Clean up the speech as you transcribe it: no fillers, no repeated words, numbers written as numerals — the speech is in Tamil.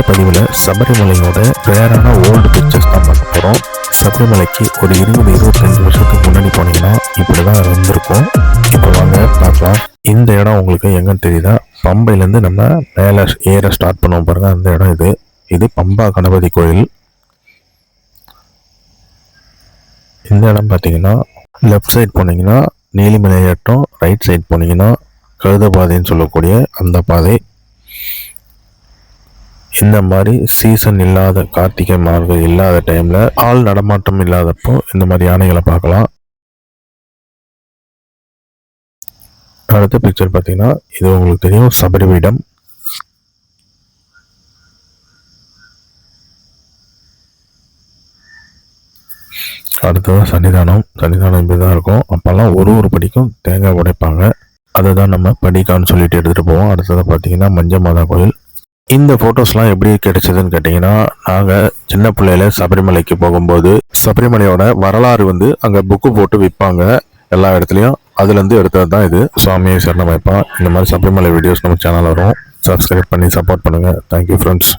பதிவில் சபரிமலையோட ரேரான ஓல்டு பிக்சர்ஸ் தான் பார்க்க போகிறோம். சபரிமலைக்கு ஒரு 20-25 வருஷத்துக்கு முன்னாடி போனீங்கன்னா இப்படி தான் இருந்திருக்கும். இப்போ வாங்க பார்க்கலாம். இந்த இடம் உங்களுக்கு எங்கன்னு தெரியுதா? பம்பையிலேருந்து நம்ம மேலே ஏற ஸ்டார்ட் பண்ணுவோம் பாருங்க, அந்த இடம் இது பம்பா கணபதி கோயில். இந்த இடம் பார்த்தீங்கன்னா லெஃப்ட் சைட் போனீங்கன்னா நீலிமலை ஏற்றம், ரைட் சைட் போனீங்கன்னா கழுத பாதைன்னு சொல்லக்கூடிய அந்த பாதை. இந்த மாதிரி சீசன் இல்லாத கார்த்திகை மார்கழி இல்லாத டைம்ல ஆள் நடமாட்டம் இல்லாதப்போ இந்த மாதிரி யானைகளை பார்க்கலாம். அடுத்த பிக்சர் பார்த்தீங்கன்னா இது உங்களுக்கு தெரியும், சபரிபீடம். அடுத்தது சன்னிதானம் இப்படி தான் இருக்கும். அப்போல்லாம் ஒரு படிக்கும் தேங்காய் உடைப்பாங்க. அதை தான் நம்ம படிக்கான்னு சொல்லிட்டு எடுத்துகிட்டு போவோம். அடுத்தது பார்த்தீங்கன்னா மஞ்ச மாதா கோயில். இந்த ஃபோட்டோஸ்லாம் எப்படி கிடைச்சதுன்னு கேட்டிங்கன்னா, நாங்கள் சின்ன பிள்ளையில சபரிமலைக்கு போகும்போது சபரிமலையோட வரலாறு அங்கே புக்கு போட்டு விற்பாங்க எல்லா இடத்துலையும். அதுலேருந்து எடுத்தது தான் இது. சுவாமியை சரணம் வைப்பா. இந்த மாதிரி சபரிமலை வீடியோஸ் நம்ம சேனல் வரும். சப்ஸ்கிரைப் பண்ணி சப்போர்ட் பண்ணுங்கள். Thank you friends.